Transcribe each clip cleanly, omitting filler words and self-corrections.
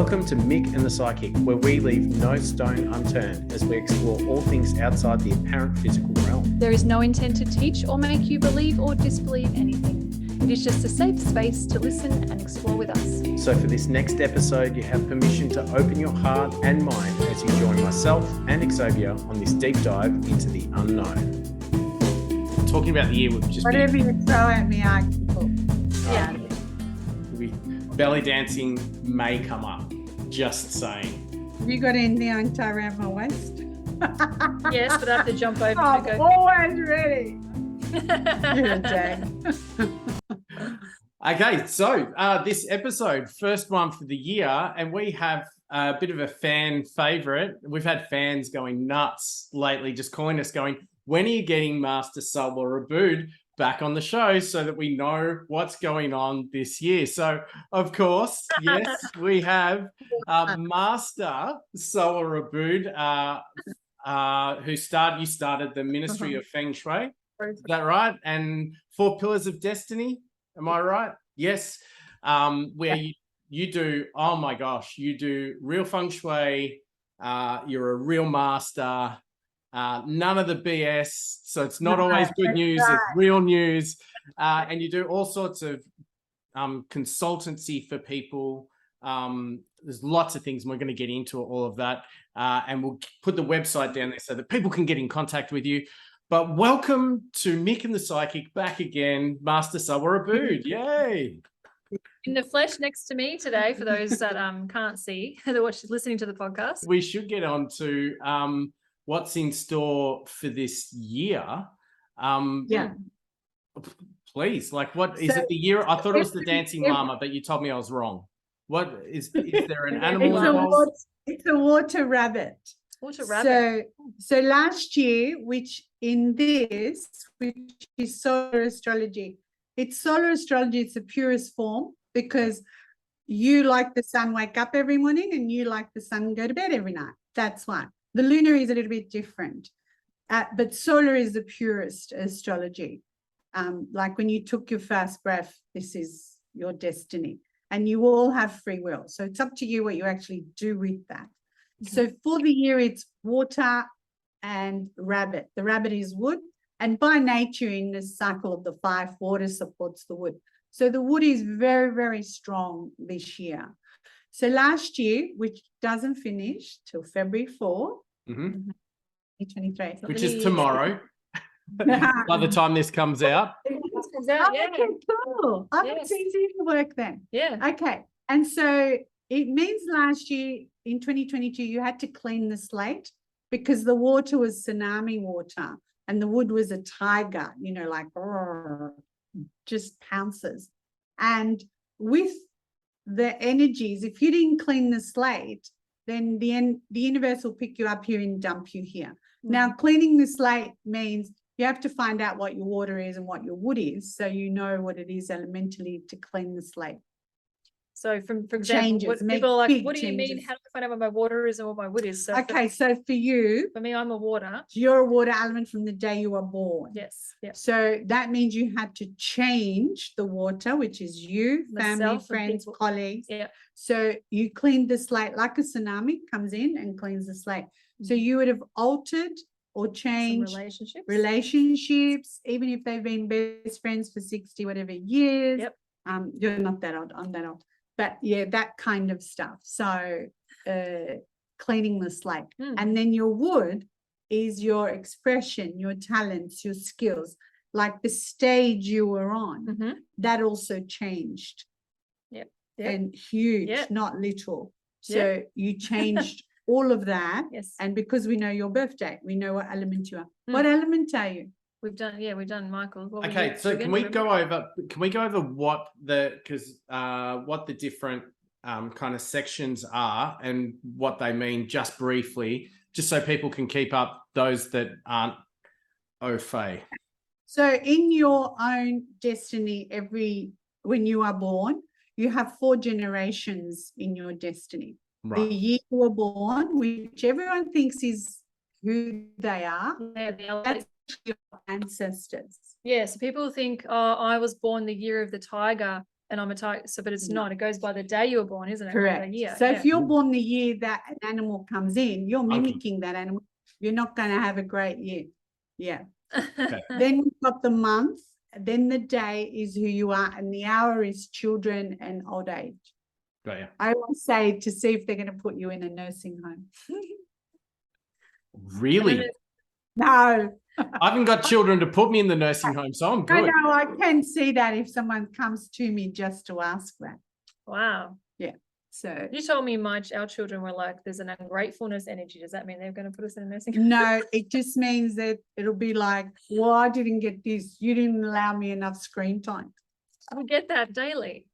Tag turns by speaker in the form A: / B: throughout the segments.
A: Welcome to Mick and the Psychic, where we leave no stone unturned as we explore all things outside the apparent physical realm.
B: There is no intent to teach or make you believe or disbelieve anything. It is just a safe space to listen and explore with us.
A: So for this next episode, you have permission to open your heart and mind as you join myself and Xavier on this deep dive into the unknown. Talking about the year would just
C: whatever you throw at me, I can cook.
B: Yeah.
A: Belly dancing may come up, just saying.
C: Have you got anything on tie around my waist?
B: Yes, but I have to jump over
C: I'm
B: to go.
C: always ready. You're a jag.
A: Okay, so this episode, first one for the year, and we have a bit of a fan favorite. We've had fans going nuts lately, just calling us going, when are you getting Master Salwa or Abboud back on the show so that we know what's going on this year? So, of course, yes, we have Master Salwa or Abboud, you started the Ministry of Feng Shui. Is that right? And 4 Pillars of Destiny. Am I right? Yes. Where you do, oh my gosh, you do real Feng Shui. You're a real master. None of the BS. So it's not always good news. It's real news. And you do all sorts of consultancy for people. There's lots of things. We're going to get into all of that. And we'll put the website down there so that people can get in contact with you. But welcome to Mick and the Psychic back again, Master Salwa Abboud. Yay!
B: In the flesh next to me today, for those that can't see, that are listening to the podcast.
A: We should get on to what's in store for this year. Please, what is it? The year? I thought it was the dancing llama, but you told me I was wrong. What is there an animal involved?
C: It's a water rabbit.
B: Water rabbit.
C: So last year, which is solar astrology. It's solar astrology. It's the purest form because you like the sun wake up every morning and you like the sun go to bed every night. That's why. The lunar is a little bit different, but solar is the purest astrology. Like when you took your first breath, this is your destiny, and you all have free will. So it's up to you what you actually do with that. Okay. So for the year, it's water and rabbit. The rabbit is wood, and by nature, in the cycle of the 5, water supports the wood. So the wood is very, very strong this year. So last year, which doesn't finish till February 4, 2023.
A: Which is tomorrow. By the time this comes out.
C: Okay, cool. It's easy to work then.
B: Yeah.
C: Okay. And so it means last year in 2022, you had to clean the slate because the water was tsunami water and the wood was a tiger, just pounces. And with the energies, if you didn't clean the slate, then the universe will pick you up here and dump you here. Now, cleaning the slate means you have to find out what your water is and what your wood is, so you know what it is elementally to clean the slate.
B: So, for example, people are like, what do you mean? How do I find out what my water is and what my wood is? So
C: so for you,
B: for me, I'm a water.
C: You're a water element from the day you were born.
B: Yes. Yeah.
C: So that means you had to change the water, which is you, family, friends, colleagues.
B: Yeah.
C: So you cleaned the slate like a tsunami comes in and cleans the slate. So you would have altered or changed relationships, even if they've been best friends for 60 whatever years.
B: Yep.
C: You're not that old. I'm that old. But yeah, that kind of stuff. So cleaning the slate. And then your wood is your expression, your talents, your skills, like the stage you were on. That also changed.
B: Yep.
C: And huge, not little. So you changed all of that.
B: Yes.
C: And because we know your birthday, we know what element you are. What element are you?
B: We've done Michael.
A: Okay, so can we go over what the different kind of sections are and what they mean just briefly, just so people can keep up those that aren't au fait.
C: So in your own destiny, when you are born, you have 4 generations in your destiny. Right. The year you were born, which everyone thinks is who they are, that's your ancestors.
B: Yeah, so people think, oh, I was born the year of the tiger, and I'm a tiger. So, but it's not. It goes by the day you were born, isn't it?
C: Correct.
B: The year.
C: So if you're born the year that an animal comes in, you're
A: Okay.
C: mimicking that animal. You're not going to have a great year. Yeah.
A: Okay.
C: Then we've got the month. Then the day is who you are, and the hour is children and old age.
A: Got you.
C: I always say to see if they're going to put you in a nursing home.
A: Really?
C: No.
A: I haven't got children to put me in the nursing home, so I'm
C: I
A: good.
C: know, I can see that if someone comes to me just to ask that.
B: Wow.
C: So
B: You told me our children were like, there's an ungratefulness energy. Does that mean they're going to put us in a nursing home?
C: no, it just means that it'll be like, well, I didn't get this. You didn't allow me enough screen time.
B: I get that daily.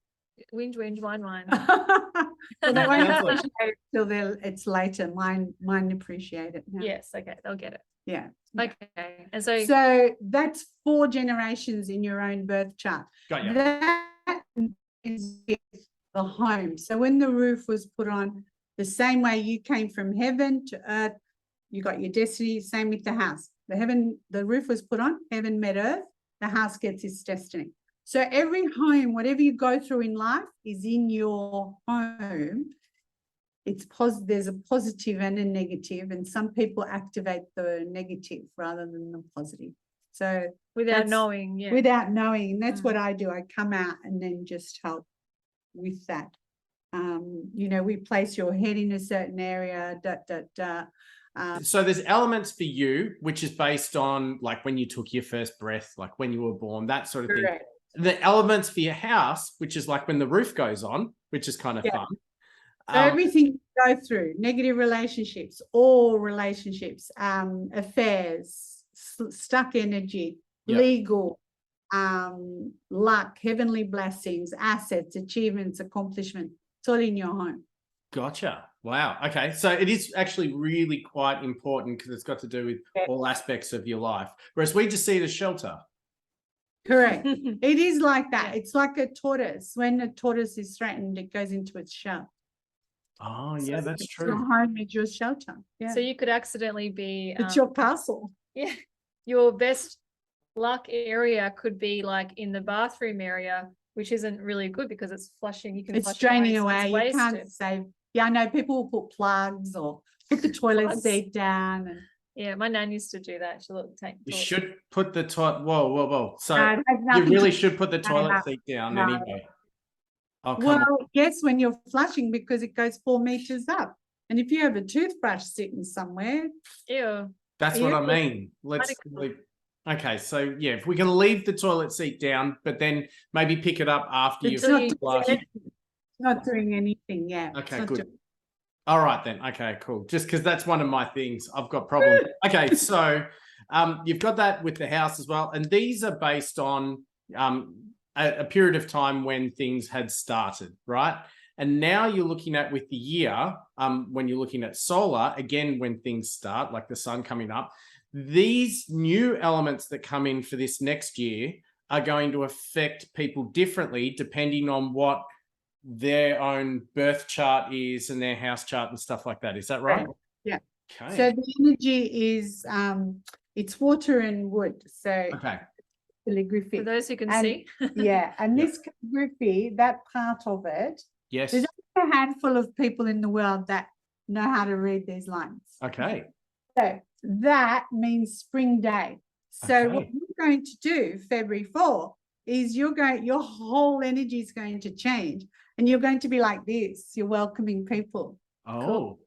B: Whinge, whine.
C: Well, they
A: That
C: won't
A: sounds like-
C: appreciate it till it's later. Mine appreciate it now.
B: Yes. Okay. They'll get it.
C: Yeah.
B: Okay. And so,
C: So that's 4 generations in your own birth chart.
A: Got you.
C: That is the home. So when the roof was put on, the same way you came from heaven to earth, you got your destiny, same with the house. The roof was put on, heaven met earth, the house gets its destiny. So every home, whatever you go through in life is in your home. It's there's a positive and a negative, and some people activate the negative rather than the positive. So
B: without knowing, yeah.
C: without knowing, and that's what I do. I come out and then just help with that. We place your head in a certain area,
A: So there's elements for you, which is based on like when you took your first breath, like when you were born, that sort of
C: correct.
A: thing. The elements for your house, which is like when the roof goes on, which is kind of fun.
C: So everything you go through, negative relationships, all relationships, affairs, stuck energy, legal, luck, heavenly blessings, assets, achievements, accomplishment. It's all in your home.
A: Gotcha. Wow. Okay. So it is actually really quite important because it's got to do with all aspects of your life. Whereas we just see it as shelter.
C: Correct. It is like that. It's like a tortoise. When a tortoise is threatened, it goes into its shell.
A: Oh, yeah, that's true.
C: Your home is your shelter. Yeah.
B: So you could accidentally be.
C: It's your castle.
B: Yeah. Your best luck area could be like in the bathroom area, which isn't really good because it's flushing. You can.
C: It's
B: flush
C: draining
B: so
C: away.
B: it's
C: You can't
B: wasted.
C: save. Yeah, I know people will put plugs or put the toilet
B: Plugs.
C: seat down. And
B: Yeah, my nan used to do that. She'll take.
A: You should put the toilet. Whoa. So
C: no, it has
A: you
C: nothing
A: really
C: to-
A: should put the
C: No,
A: toilet
C: no,
A: seat down
C: no.
A: anyway. Oh, come
C: Well,
A: on.
C: yes, when you're flushing because it goes 4 meters up. And if you have a toothbrush sitting somewhere,
B: Ew.
A: That's what I
C: you-
A: mean. Let's leave. Okay, so yeah, if we can leave the toilet seat down, but then maybe pick it up after
C: it's
A: you've
C: not,
A: flushed.
C: not doing anything. Yeah. it's
A: Okay,
C: not
A: good.
C: doing-
A: All right then. Okay, cool. Just because that's one of my things. I've got problems. Okay, so you've got that with the house as well. And these are based on a period of time when things had started, right? And now you're looking at with the year, when you're looking at solar, again, when things start, like the sun coming up, these new elements that come in for this next year are going to affect people differently depending on what their own birth chart is and their house chart and stuff like that. Is that right?
C: Yeah.
A: Okay.
C: So the energy is, it's water and wood. So
A: Okay.
C: calligraphy.
B: For those who can
C: And-
B: see.
C: Yeah. And
A: Yeah.
C: this calligraphy, that part of it,
A: Yes.
C: there's only a handful of people in the world that know how to read these lines.
A: Okay.
C: So that means spring day. So what
A: Okay.
C: you're going to do February 4 is your whole energy is going to change and you're going to be like this. You're welcoming people.
A: Oh.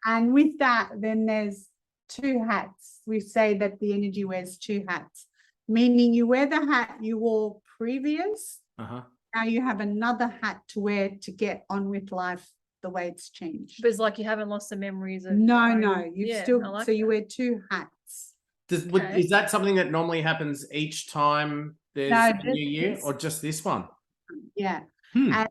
C: And with that, then there's 2 hats. We say that the energy wears 2 hats, meaning you wear the hat you wore previous.
A: Uh-huh.
C: Now you have another hat to wear to get on with life the way it's changed.
B: But it's like you haven't lost the memories of.
C: No,
B: your
C: no,
B: own-
C: you've
B: Yeah,
C: still,
B: I like
C: so you
B: that.
C: wear 2 hats.
B: Okay.
A: Is that something that normally happens each time there's
C: No,
A: a
C: just
A: new year
C: this.
A: or just this one?
C: Yeah.
A: Hmm.
C: And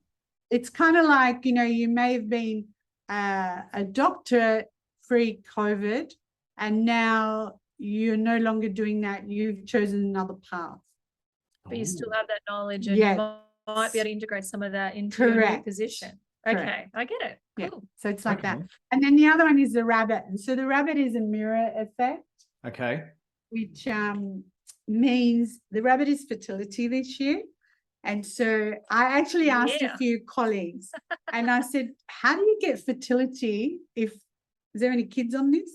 C: it's kind of like, you may have been a doctor pre-COVID and now you're no longer doing that. You've chosen another path.
B: But you still
A: Oh.
B: have that knowledge and
C: Yes.
B: you might be able to integrate some of that into your new
C: Correct.
B: position.
C: Correct.
B: Okay, I get it.
C: Yeah.
B: Cool.
C: So it's like that.
A: Okay.
C: And then the other one is the rabbit. And so the rabbit is a mirror effect,
A: Okay.
C: which means the rabbit is fertility this year. And so I actually asked a
B: Yeah.
C: few colleagues and I said, how do you get fertility is there any kids on this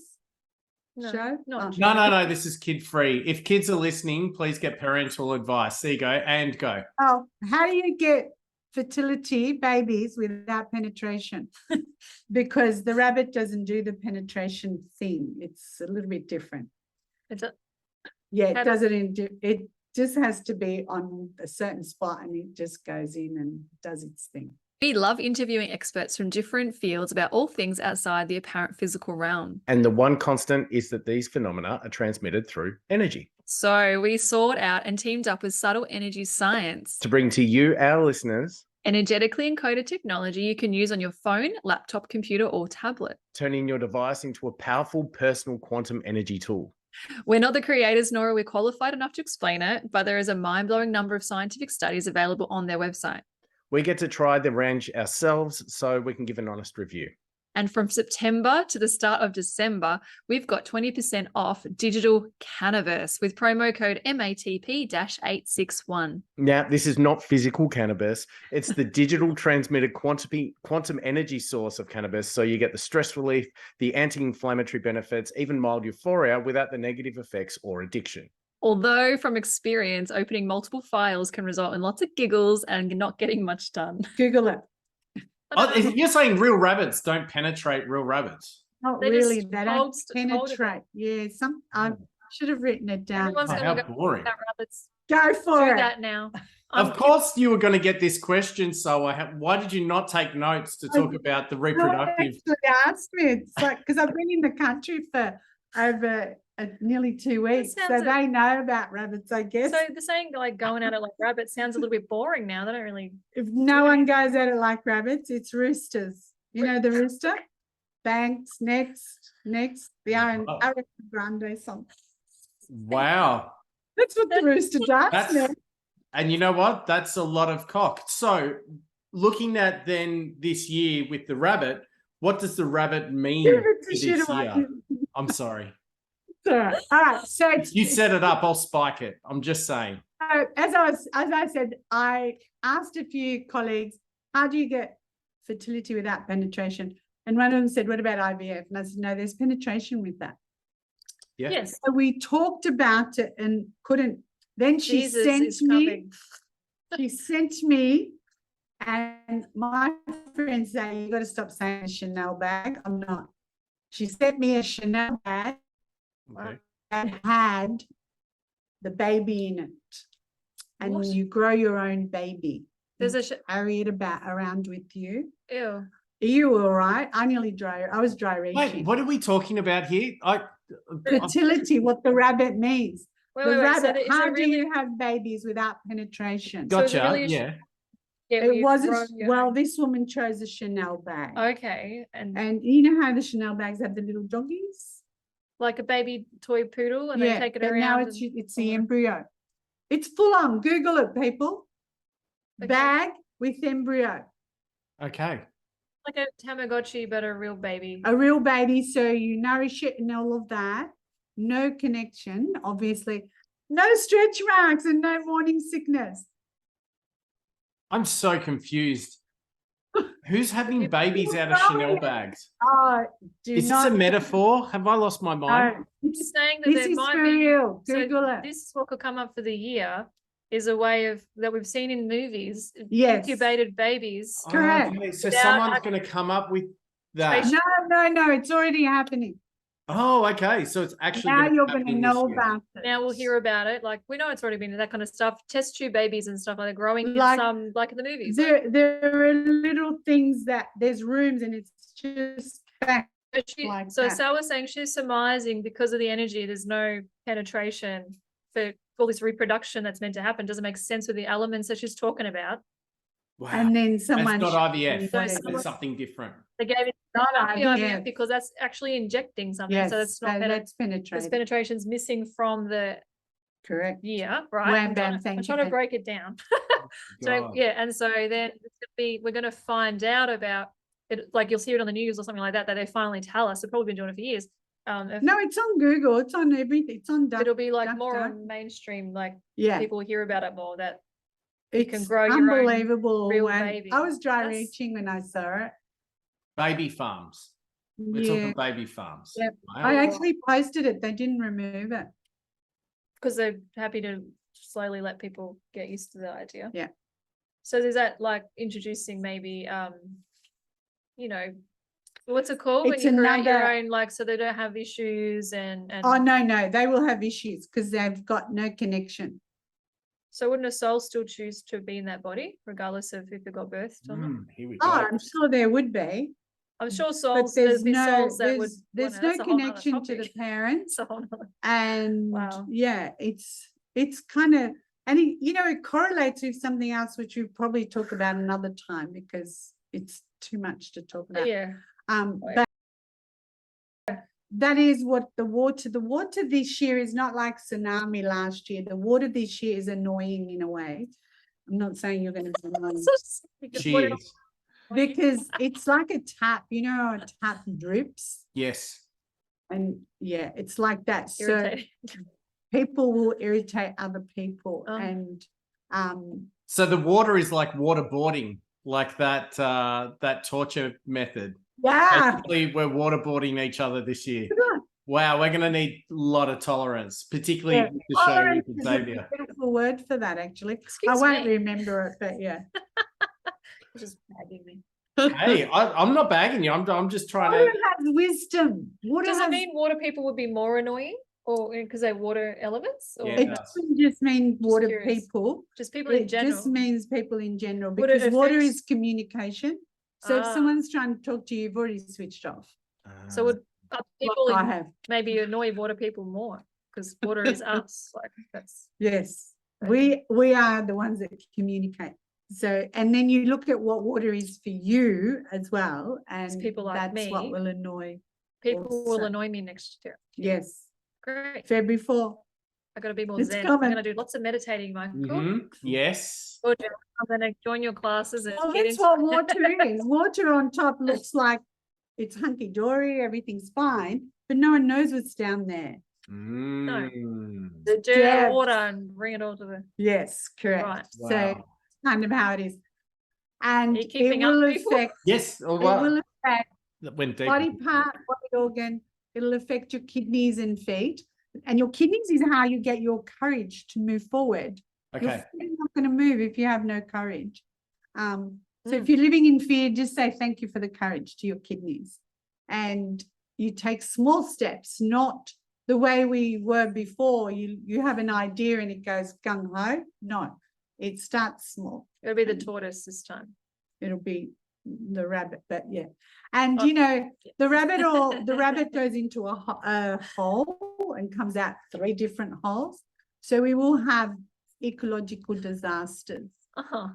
B: No,
C: show?
B: not
C: Oh.
A: No. This is kid free. If kids are listening, please get parental advice. There you go. And go.
C: Oh, how do you get fertility babies without penetration? Because the rabbit doesn't do the penetration thing. It's a little bit different.
B: It's a,
C: Yeah,
B: How
C: it
B: does-
C: doesn't. It just has to be on a certain spot, and it just goes in and does its thing.
D: We love interviewing experts from different fields about all things outside the apparent physical realm.
A: And the one constant is that these phenomena are transmitted through energy.
D: So we sought out and teamed up with Subtle Energy Science,
A: To bring to you, our listeners,
D: energetically encoded technology you can use on your phone, laptop, computer, or tablet.
A: turning your device into a powerful personal quantum energy tool.
D: We're not the creators, nor are we qualified enough to explain it, but there is a mind-blowing number of scientific studies available on their website.
A: We get to try the range ourselves so we can give an honest review.
D: And from September to the start of December, we've got 20% off digital cannabis with promo code MATP-861.
A: Now, this is not physical cannabis. It's the digital transmitted quantum energy source of cannabis. So you get the stress relief, the anti-inflammatory benefits, even mild euphoria without the negative effects or addiction.
D: Although from experience, opening multiple files can result in lots of giggles and not getting much done.
C: Google it.
A: Oh, you're saying real rabbits don't penetrate real rabbits?
C: Not
B: They
C: really.
B: just
C: They don't
B: hold it.
C: penetrate. Yeah, I should have written it down.
B: Everyone's
A: Oh,
B: gonna
A: how
B: go
A: boring.
B: about rabbits.
C: Go
B: Do
C: for it.
B: that now.
A: Of course you were going to get this question, so why did you not take notes to talk about the
C: No one
A: reproductive?
C: actually asked me. It's like because I've been in the country for over nearly 2 weeks, so
B: sounds
C: they know about rabbits, I guess.
B: So the saying like going at it like rabbits sounds a little bit boring now. They don't really.
C: If no one goes at it like rabbits, it's roosters. You know the rooster? Thanks. Next. The
A: Oh.
C: Ariana Grande song.
A: Wow.
C: That's what the rooster does.
A: That's,
C: now.
A: and you know what? That's a lot of cock. So looking at then this year with the rabbit, what does the rabbit mean
C: Give it
A: for
C: to shit
A: this
C: away.
A: year? I'm sorry.
C: All right. So it's,
A: You set it up, I'll spike it. I'm just saying.
C: as I said, I asked a few colleagues, how do you get fertility without penetration? And one of them said, what about IVF? And I said, no, there's penetration with that.
A: Yeah.
B: Yes.
C: So we talked about it and couldn't. Then she
B: Jesus
C: sent
B: is
C: me.
B: coming.
C: She sent me, and my friends say you got to stop saying a Chanel bag. I'm not. She sent me a Chanel bag
A: Okay.
C: that had the baby in it, and
B: What?
C: you grow your own baby.
B: There's
C: You
B: a
C: carry it around with you.
B: ew.
C: Are you all right? I was dry
A: Wait,
C: reaching.
A: what are we talking about here?
C: Fertility, what the rabbit means.
B: Wait,
C: The
B: wait, wait. So
C: rabbit,
B: there- is
C: how
B: it
C: do
B: really?
C: you have babies without penetration?
B: So is it
A: Gotcha.
B: really a
A: Yeah.
B: Yeah,
C: It
B: you
C: wasn't,
B: grow your
C: well,
B: own-
C: this woman chose a Chanel bag.
B: Okay, and
C: And you know how the Chanel bags have the little doggies?
B: like a baby toy poodle, and
C: Yeah,
B: they take it
C: but
B: around.
C: now
B: and-
C: it's the embryo. It's full on. Google it, people.
B: Okay.
C: Bag with embryo.
A: Okay.
B: like a Tamagotchi, but a real baby.
C: A real baby, so you nourish it and all of that. No connection, obviously. No stretch marks and no morning sickness.
A: I'm so confused. Who's having
B: You-
A: babies out of Chanel bags?
C: Oh, do
A: Is this
C: not.
A: a metaphor? Have I lost my mind?
C: No,
B: He's saying that
C: this
B: there
C: is
B: might
C: for
B: be.
C: real.
B: So
C: Google it.
B: this is what could come up for the year is a way of that we've seen in movies.
C: Yes.
B: Incubated babies.
C: Correct.
A: Okay, so
B: Without
A: someone's
B: having-
A: going to come up with that.
C: No, it's already happening.
A: Oh, okay. So it's actually
C: Now
A: gonna
C: you're
A: happen
C: going to
A: this
C: know
A: year.
C: about it.
B: Now we'll hear about it. Like we know it's already been that kind of stuff. Test tube babies and stuff like that growing
C: Like,
B: in some like in the movies.
C: There are little things that there's rooms and it's just back. like
B: So
C: that.
B: Sal was saying she's surmising because of the energy, there's no penetration for all this reproduction that's meant to happen. Doesn't make sense with the elements that she's talking about.
A: Wow.
C: And then
A: That's
C: someone.
A: not
C: showed me
A: IVF.
C: what it
B: someone-
A: It's
C: is.
A: something different.
B: They gave it
C: Not
B: IVF
C: IVF.
B: because that's actually injecting something.
C: Yes,
B: So that's not
C: that's
B: there's
C: penetrated.
B: penetration's missing from the
C: Correct.
B: year, right?
C: Wham,
B: I'm
C: bam,
B: trying to-
C: thank
B: I'm
C: you,
B: trying to
C: babe.
B: break it down. So
A: God.
B: yeah, and so then it's gonna be we're gonna find out about it, like you'll see it on the news or something like that, that they finally tell us. They've probably been doing it for years. If
C: No, it's on Google. It's on everything. It's on.
B: it'll be like
C: duck,
B: more
C: duck.
B: on mainstream, like
C: Yeah.
B: people hear about it more. That You can
C: It's
B: grow your own
C: unbelievable.
B: real
C: and
B: baby.
C: I was dry
B: That's-
C: reaching when I saw it.
A: Baby farms. We're
C: Yeah,
A: talking baby farms.
C: Yep.
A: Wow.
C: I actually posted it. They didn't remove it.
B: because they're happy to slowly let people get used to the idea.
C: Yeah.
B: So is that like introducing maybe you know, what's it called when
C: It's
B: you create your
C: another-
B: own, like, so they don't have issues and
C: Oh, no, they will have issues because they've got no connection.
B: so wouldn't a soul still choose to be in that body regardless of if it got birthed or not?
A: Here we go.
C: Oh, I'm sure there would be.
B: I'm sure
C: But
B: souls,
C: there's
B: there's
C: no,
B: souls that would
C: there's
B: wanna-
C: no
B: that's a whole nother
C: connection to the
B: topic.
C: parents.
B: It's a whole nother-
C: And
B: Wow.
C: yeah, it's kind of, and it correlates with something else, which we probably talk about another time because it's too much to talk about.
B: Yeah.
C: But that is what the water this year is not like tsunami last year. The water this year is annoying in a way. I'm not saying you're going to be annoying
A: She is.
C: because it's like a tap, how a tap drips.
A: Yes.
C: And yeah, it's like that. So
B: Irritating.
C: people will irritate other people.
B: Oh.
C: And
A: So the water is like waterboarding, like that torture method.
C: yeah,
A: Basically, we're waterboarding each other this year. Wow, we're going to need a lot of tolerance, particularly
C: Yeah.
A: with the show
C: tolerance
A: with
C: is a
A: Xavier.
C: beautiful word for that actually.
B: Excuse
C: I won't
B: me.
C: remember it, but yeah.
B: Just nagging me.
A: Hey, I'm not bagging you. I'm just trying
C: Water
A: to.
C: has wisdom. Water
B: Does it
C: has,
B: mean water people would be more annoying or because they're water elements? Or
A: Yeah,
C: it
A: does.
C: doesn't just mean water
B: curious.
C: people.
B: just people in
C: It
B: general?
C: just means people in general
B: Would it
C: because water
B: affect-
C: is communication. So if
B: Ah.
C: someone's trying to talk to you, you've already switched off.
B: So would people
C: Like I
B: in-
C: have.
B: maybe annoy water people more because water is us. Like that's
C: Yes.
B: Okay.
C: We are the ones that communicate. So, and then you look at what water is for you as well. And
B: people like
C: that's what
B: me.
C: will annoy.
B: people will
C: Also.
B: annoy me next year.
C: Yes.
B: Great.
C: February 4.
B: I got to be more
C: It's
B: zen.
C: coming.
B: I'm going to do lots of meditating, Michael.
A: Mhm. Yes.
B: Good. I'm going to join your classes and
C: Well,
B: get
C: that's
B: into
C: what water is. Water on top looks like it's hunky-dory, everything's fine, but no one knows what's down there.
A: Mm.
B: the dirty
C: Depth.
B: water and bring it all to the
C: Yes, correct.
B: Right.
C: So
A: Wow.
C: kind of how it is. And
B: Are you
C: it
B: keeping up,
C: will
B: people?
C: affect,
A: Yes. Oh,
C: it
A: wow.
C: will affect
A: That went deep.
C: body part, body organ, it'll affect your kidneys and feet. And your kidneys is how you get your courage to move forward. Your
A: Okay.
C: feet are not going to move if you have no courage. So
B: Mm.
C: if you're living in fear, just say thank you for the courage to your kidneys. And you take small steps, not the way we were before. You have an idea and it goes gung-ho. No, it starts small.
B: It'll be the tortoise this time.
C: It'll be the rabbit, but yeah. And
B: Oh,
C: the rabbit goes into a hole and comes out 3 different holes. So we will have ecological disasters.
B: Uh-huh.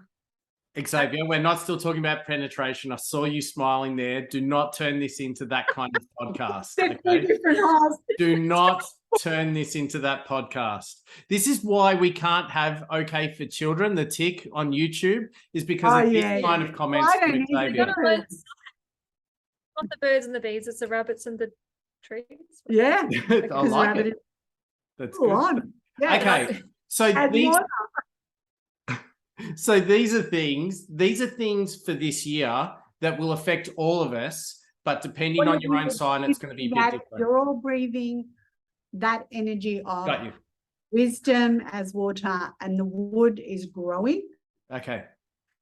A: Xavier, we're not still talking about penetration. I saw you smiling there. Do not turn this into that kind of podcast.
C: They're 3
A: Okay?
C: different holes.
A: Do not turn this into that podcast. This is why we can't have OK for Children, the tick on YouTube, is because
C: Oh,
A: of
C: yeah,
A: this kind
C: yeah.
A: of comments
C: Well, I
A: from
C: don't need to
A: Xavier.
C: go.
B: Not the birds and the bees, it's the rabbits and the trees.
C: Yeah.
A: I
C: because
A: like
C: rabbit
A: it.
C: is
A: That's
C: full
A: good.
C: on. Yeah.
A: Okay. So
C: Add
A: these
C: water.
A: So these are things for this year that will affect all of us, but depending on your own sign, it's going to be a bit
C: That
A: different.
C: you're all breathing that energy of
A: Got you.
C: wisdom as water, and the wood is growing.
A: Okay.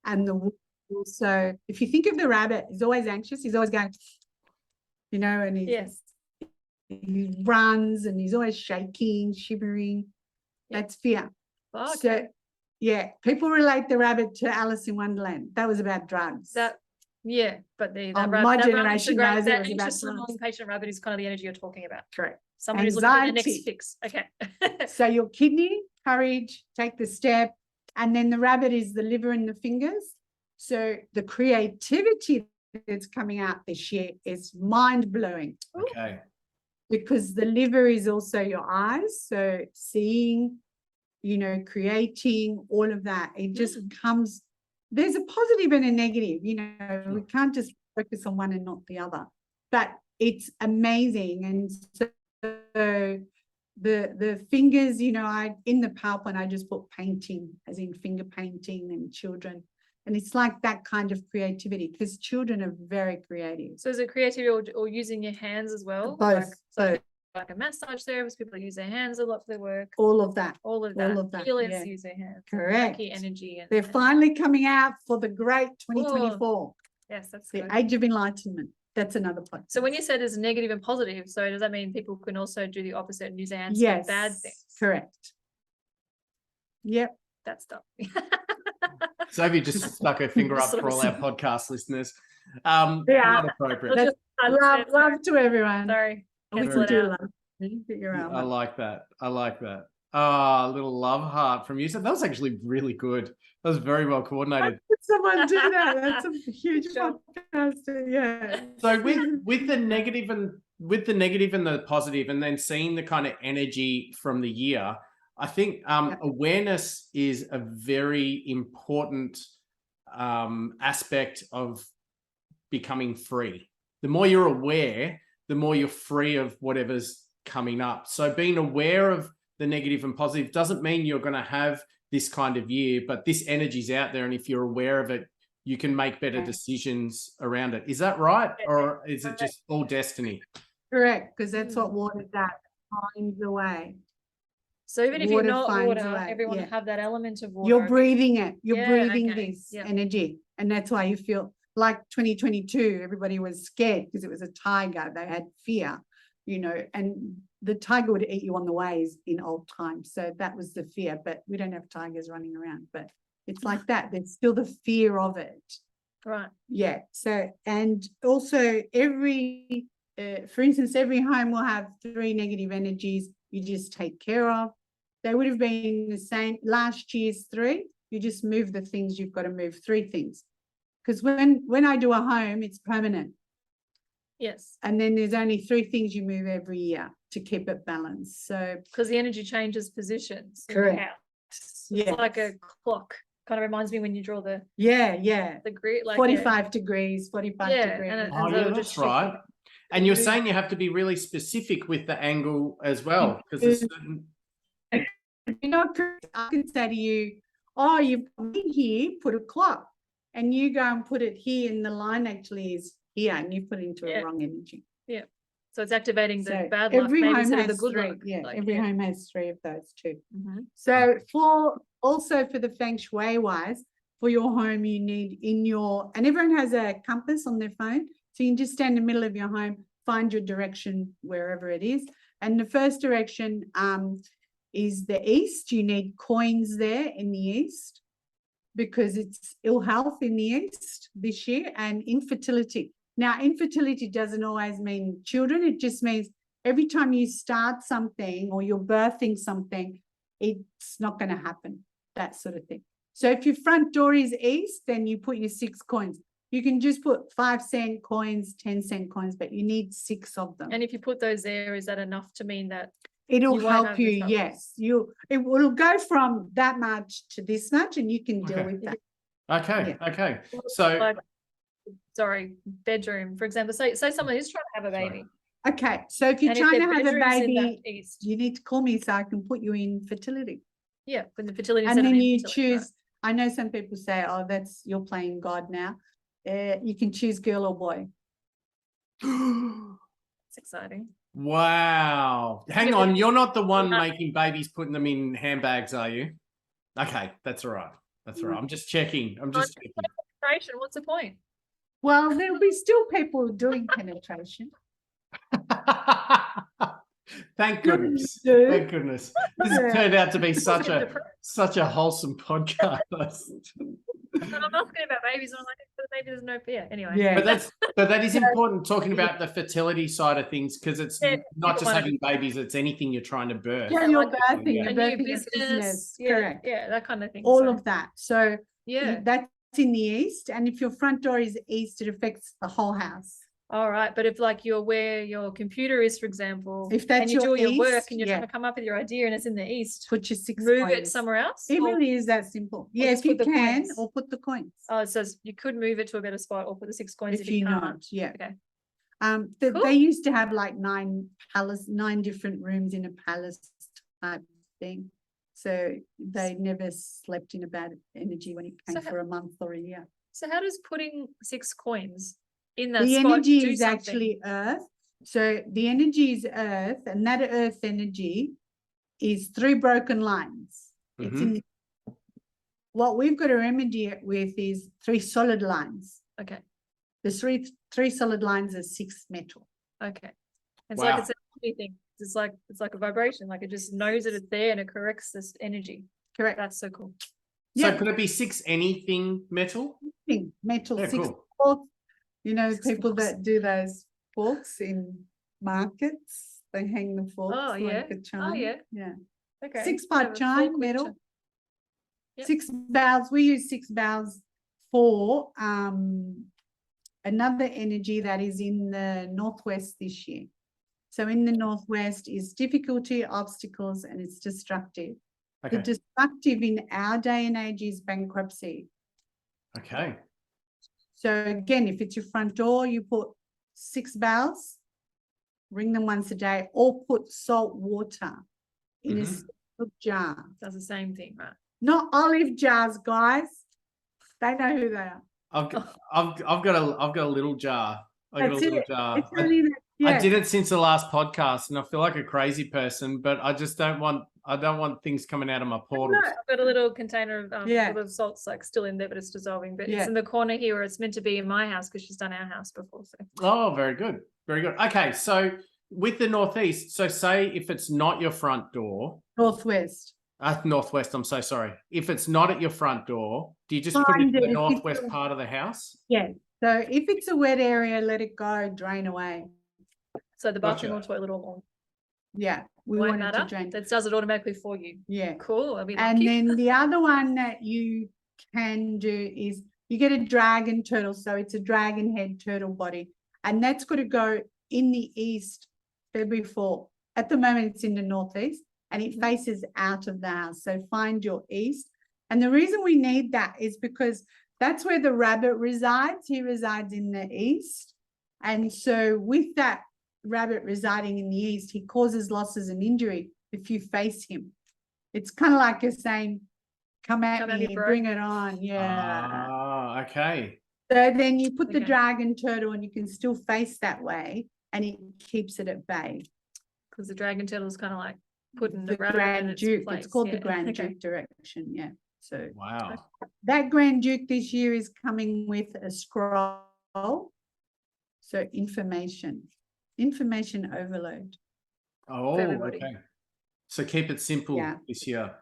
C: And the wood also, if you think of the rabbit, he's always anxious, he's always going, and
B: Yes.
C: he runs and he's always shaking, shivering.
B: Yeah.
C: That's fear.
B: Oh,
C: So
B: okay.
C: yeah, people relate the rabbit to Alice in Wonderland. That was about drugs.
B: Yeah, but the
C: Oh,
B: that
C: my
B: rabbit,
C: generation knows it
B: that
C: was about
B: anxious and
C: drugs.
B: annoying patient rabbit is kind of the energy you're talking about.
C: Correct.
B: Someone who's looking for the next
C: Anxiety.
B: fix. Okay.
C: So your kidney, courage, take the step, and then the rabbit is the liver and the fingers. So the creativity that's coming out this year is mind-blowing
A: Okay.
C: because the liver is also your eyes. So seeing, creating, all of that. It just comes, there's a positive and a negative, we can't just focus on one and not the other. But it's amazing. And so the fingers, you know, in the PowerPoint, I just put painting, as in finger painting and children. And it's like that kind of creativity, because children are very creative.
B: So is it creativity or using your hands as well?
C: Both. So
B: Like a massage therapist, people use their hands a lot for their work.
C: all of that.
B: All of that.
C: All of that,
B: Healers
C: yeah.
B: use their hands.
C: Correct.
B: Reiki energy. And
C: They're finally coming out for the great 2024,
B: yes, that's
C: the
B: good.
C: age of enlightenment. That's another point.
B: So when you said there's negative and positive, so does that mean people can also do the opposite and use their hands
C: yes,
B: for bad things?
C: correct. Yep.
B: That stuff.
A: Sophie just stuck her finger up for all our podcast listeners.
C: Yeah.
A: Not appropriate.
C: That's love to everyone.
B: Sorry.
C: We
B: Cancel
C: can
B: it
C: do
B: out.
C: love. You're
A: I
C: right.
A: like that. I like that. Ah, little love heart from you. So that was actually really good. That was very well coordinated.
C: Did someone do that? That's a huge
B: Good job.
C: podcast. Yeah.
A: So with the negative and the positive, and then seeing the kind of energy from the year, I think awareness is a very important aspect of becoming free. The more you're aware, the more you're free of whatever's coming up. So being aware of the negative and positive doesn't mean you're going to have this kind of year, but this energy's out there, and if you're aware of it, you can make better decisions around it. Is that right? Or is it just all destiny?
C: Correct, because that's what water does. Finds the way.
B: So even if you're
C: Water
B: not
C: finds
B: water,
C: a way,
B: everyone
C: yeah.
B: have that element of water.
C: You're breathing it. You're
B: Yeah,
C: breathing
B: okay,
C: this
B: yeah.
C: energy. And that's why you feel like 2022, everybody was scared because it was a tiger. They had fear, you know, and the tiger would eat you on the ways in old times. So that was the fear, but we don't have tigers running around, but it's like that. There's still the fear of it.
B: Right.
C: Yeah. So, and also for instance, every home will have 3 negative energies you just take care of. They would have been the same last year's 3. You just move the things you've got to move, 3 things. Because when I do a home, it's permanent.
B: Yes.
C: And then there's only 3 things you move every year to keep it balanced. So
B: Because the energy changes positions. in the
C: Correct.
B: house.
C: Yes.
B: It's like a clock. Kind of reminds me when you draw the
C: yeah.
B: grid, like
C: 45 degrees, 45
B: Yeah,
C: degrees.
B: and
A: Oh,
B: so
A: yeah,
B: it'll
A: that's
B: just shift.
A: right. And you're saying you have to be really specific with the angle as well, because there's certain...
C: You know, I can say to you, oh, you've got me here, put a clock. And you go and put it here, and the line actually is here, and you put it into a wrong energy.
B: So it's activating the
C: So
B: bad luck
C: every
B: maybe
C: home
B: instead of the
C: has
B: good
C: 3.
B: luck.
C: Yeah,
B: Like,
C: every home has 3 of those too.
B: Mhm.
C: So for the Feng Shui wise, for your home, you need and everyone has a compass on their phone. So you can just stand in the middle of your home, find your direction wherever it is. And the first direction is the east. You need coins there in the east because it's ill health in the east this year, and infertility. Now, infertility doesn't always mean children. It just means every time you start something or you're birthing something, it's not going to happen, that sort of thing. So if your front door is east, then you put your 6 coins. You can just put 5-cent coins, 10-cent coins, but you need 6 of them.
B: And if you put those there, is that enough to mean that
C: It'll
B: you won't
C: help
B: have
C: you,
B: this problem?
C: yes. It will go from that much to this much, and you can deal
A: Okay.
C: with that.
A: Okay,
C: Yeah.
A: okay. So
B: like, sorry, bedroom, for example, say someone is trying to have a
A: Sorry.
B: baby.
C: Okay, so if you're
B: and if
C: trying
B: their
C: to have a
B: bedroom's in that
C: baby,
B: east,
C: you need to call me so I can put you in fertility.
B: yeah, when the fertility
C: And
B: instead of
C: then
B: the
C: you
B: infertility, right.
C: choose, I know some people say, oh, you're playing God now. You can choose girl or boy.
B: It's exciting.
A: wow. Hang on, you're not the one making babies, putting them in handbags, are you? Okay, that's all right. That's all right. I'm just checking. Checking.
B: Penetration, what's the point?
C: Well, there'll be still people doing penetration.
A: Thank goodness.
C: Dude.
A: Thank goodness. This has
C: Yeah.
A: turned out to be
B: Let's get
A: such a wholesome podcast.
B: And I'm asking about babies, and I'm like, but maybe there's no fear. Anyway.
C: Yeah.
A: But that is important, talking about the fertility side of things, because it's
B: Yeah,
A: not just
B: wanna-
A: having babies, it's anything you're trying to birth.
C: Yeah,
B: And
C: you're
B: like
C: birthing,
A: Yeah.
C: you're
B: A new
C: birthing a
B: business.
C: business.
B: Yeah,
C: Correct.
B: yeah, that kind of thing.
C: All
B: so,
C: of that. So
B: yeah.
C: that's in the east. And if your front door is east, it affects the whole house.
B: All right, but if like you're where your computer is, for example,
C: If that's
B: and you do
C: your
B: all your work
C: east,
B: and you're
C: yeah.
B: trying to come up with your idea and it's in the east,
C: Put your 6
B: move it
C: coins.
B: somewhere else.
C: It
B: or-
C: really is that simple. Yeah,
B: just
C: if you
B: put the
C: can,
B: coins.
C: or put the coins.
B: Oh, it says you could move it to a better spot or put the 6 coins
C: If you
B: can't.
C: not, yeah.
B: Okay. Cool.
C: They used to have like 9 different rooms in a palace type thing. So they never slept in a bad energy when it came
B: So
C: for a month or a year.
B: So how does putting 6 coins in that
C: The
B: spot
C: energy
B: do
C: is
B: something?
C: actually earth. So the energy is earth, and that earth energy is 3 broken lines. It's in what we've got to remedy it with is 3 solid lines.
B: Okay.
C: The three solid lines are 6 metal.
B: Okay. It's
A: Wow.
B: like it's an energy thing. It's like a vibration. Like it just knows that it's there and it corrects this energy.
C: Correct.
B: That's so cool.
A: So
C: Yeah.
A: could it be 6 anything metal?
C: Metal,
A: Yeah,
C: 6
A: cool.
C: forks. You know,
B: 6
C: people
B: forks.
C: that do those forks in markets, they hang the forks
B: Oh, yeah.
C: like a chime.
B: Oh, yeah.
C: Yeah.
B: Okay.
C: 6-part
B: Have a
C: chime,
B: fork with
C: metal.
B: chime. Yep.
C: 6 bells. We use 6 bells for another energy that is in the northwest this year. So in the northwest is difficulty, obstacles, and it's destructive.
A: Okay.
C: The destructive in our day and age is bankruptcy.
A: Okay.
C: So again, if it's your front door, you put 6 bells, ring them once a day, or put salt water in a silk jar.
B: Does the same thing, right?
C: Not olive jars, guys. They know who they are.
A: I've got a little jar. I got a
C: That's
A: little
C: it.
A: jar.
C: It's only that, yeah.
A: I did it since the last podcast, and I feel like a crazy person, but I just don't want things coming out of my portals.
B: I've got a little container of
C: Yeah.
B: full of salt's like still in there, but it's dissolving. But
C: Yeah.
B: it's in the corner here where it's meant to be in my house because she's done our house before. So
A: Oh, very good. Very good. Okay, so with the northeast, so say if it's not your front door,
C: Northwest.
A: northwest, I'm so sorry. If it's not at your front door, do you just put it
C: Find
A: in
C: it
A: the
C: if
A: northwest
C: it's-
A: part of the house?
C: Yeah. So if it's a wet area, let it go, drain away.
B: the bathroom
A: Gotcha.
B: or toilet or
C: Yeah. We
B: won't
C: want it to
B: matter.
C: drain.
B: That does it automatically for you.
C: Yeah.
B: Cool. I'll be
C: And
B: lucky.
C: then the other one that you can do is you get a dragon turtle. So it's a dragon head turtle body. And that's got to go in the east February 4. At the moment, it's in the northeast and it faces out of the house. So find your east. And the reason we need that is because that's where the rabbit resides. He resides in the east. And so with that rabbit residing in the east, he causes losses and injury if you face him. It's kind of like you're saying, come at
B: Come at
C: me,
B: me, bro.
C: bring it on. Yeah.
A: Ah, okay.
C: So then you put the
B: Okay.
C: dragon turtle and you can still face that way and it keeps it at bay.
B: Because the dragon turtle is kind of like putting the
C: The
B: rabbit in
C: Grand
B: its
C: Duke,
B: place.
C: it's called
B: Yeah.
C: the Grand
B: Okay.
C: Duke direction. Yeah. So
A: Wow.
C: that Grand Duke this year is coming with a scroll. So information overload.
A: Oh,
B: everybody.
A: okay. So keep it simple
C: Yeah.
A: this year.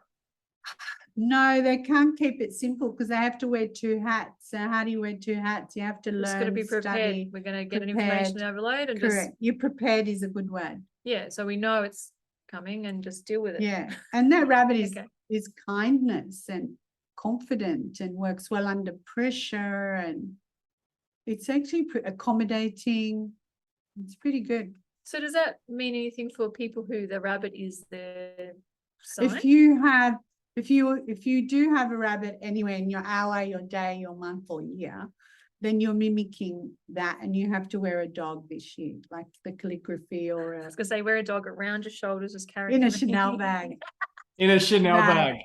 C: No, they can't keep it simple because they have to wear 2 hats. So how do you wear 2 hats? You have to
B: Just got to
C: learn,
B: be prepared.
C: study.
B: We're going to get an
C: prepared.
B: information overload and
C: Correct. You're prepared is a good word.
B: so we know it's coming and just deal with it.
C: Yeah. And that rabbit
B: Okay.
C: is kindness and confident and works well under pressure, and it's actually accommodating. It's pretty good.
B: So does that mean anything for people who the rabbit is their sign?
C: If you do have a rabbit anywhere in your hour, your day, your month or year, then you're mimicking that, and you have to wear a dog this year, like the calligraphy or
B: I was going to say, wear a dog around your shoulders, just carry
C: in a
B: him.
C: Chanel bag.
A: In a Chanel
C: No.
A: bag.